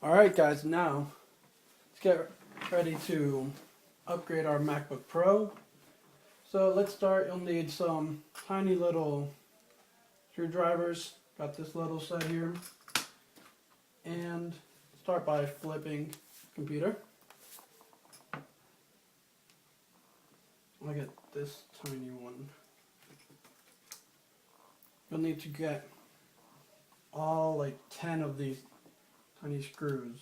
Alright guys, now let's get ready to upgrade our MacBook Pro. So let's start. You'll need some tiny little screwdrivers. Got this little set here. And start by flipping the computer. Look at this tiny one. You'll need to get all 10 of these tiny screws.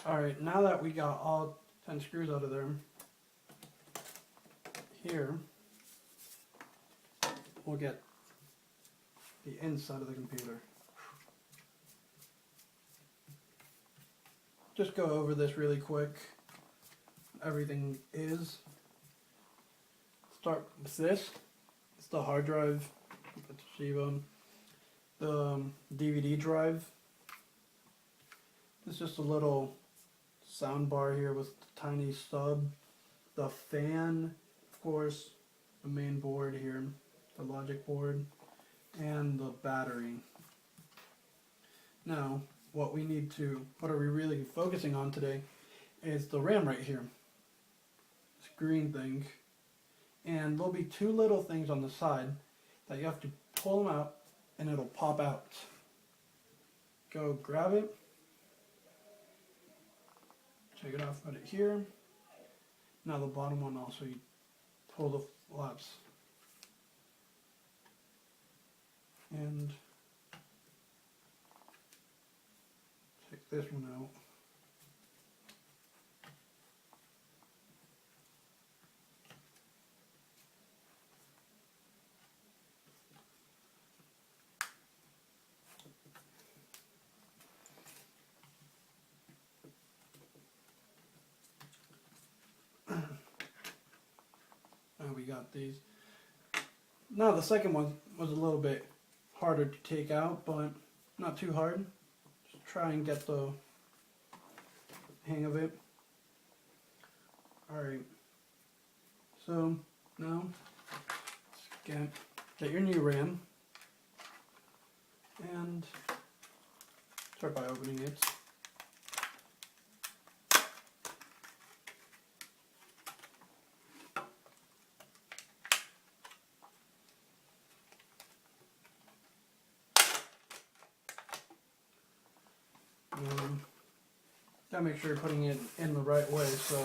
Alright, now that we got all 10 screws out of there, here we'll get the inside of the computer. Just go over this really quick. Everything is. Start with this. It's the hard drive, the DVD drive. It's just a little sound bar here with the tiny sub, the fan, of course, the main board here, the logic board, and the battery. Now, what are we really focusing on today is the RAM right here, this green thing, and there'll be two little things on the side that you have to pull them out and it'll pop out. Go grab it. Take it off, put it here. Now the bottom one also, you pull the flaps. And take this one out. We got these. Now the second one was a little bit harder to take out, but not too hard. Just try and get the hang of it. Alright, so now let's get your new RAM and start by opening it. Gotta make sure you're putting it in the right way, so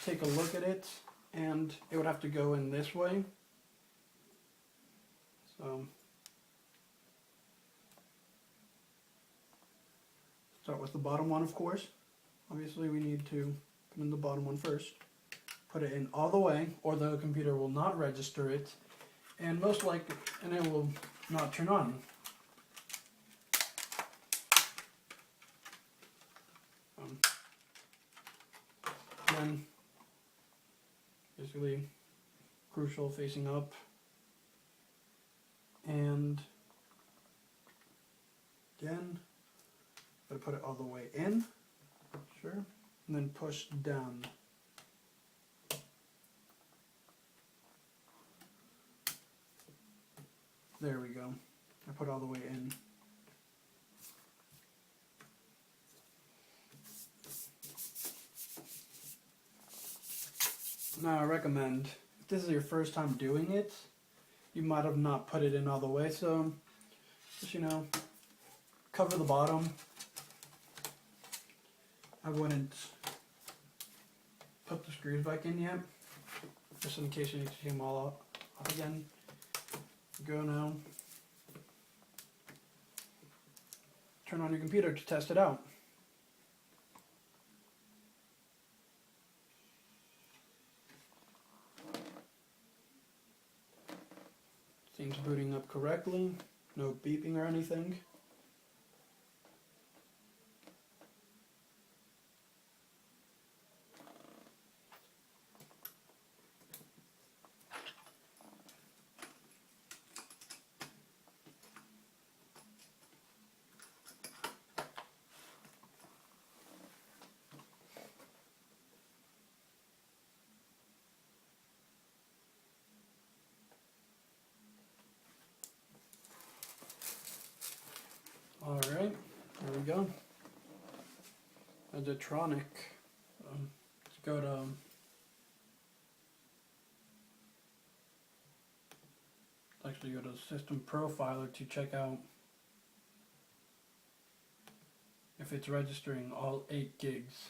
take a look at it, and it would have to go in this way. So start with the bottom one, of course. Obviously we need to put in the bottom one first. Put it in all the way, or the computer will not register it, and most likely, and it will not turn on. Then, basically, crucial facing up, and again, gotta put it all the way in, sure, and then push down. There we go. I put it all the way in. Now I recommend, if this is your first time doing it, you might have not put it in all the way, so just, cover the bottom. I wouldn't put the screws back in yet, just in case you need to take them all out again. Go now. Turn on your computer to test it out. Seems booting up correctly, no beeping or anything. we go. Legetronic. Let's go to actually go to System Profiler to check out if it's registering all 8 gigs.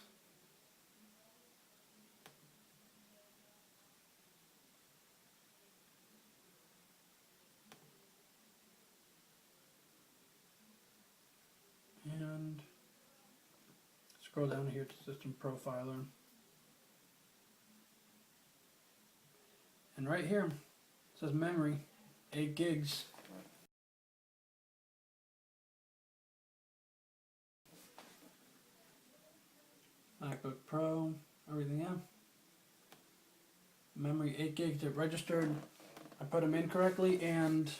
And scroll down here to System Profiler. And right here it says memory, 8 gigs. MacBook Pro, everything, yeah. Memory 8 gigs, it registered. I put them in correctly, and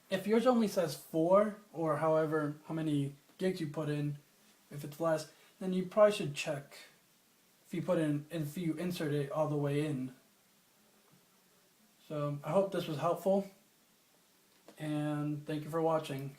if yours only says 4, or however, how many gigs you put in, if it's less, then you probably should check if you insert it all the way in. So I hope this was helpful, and thank you for watching.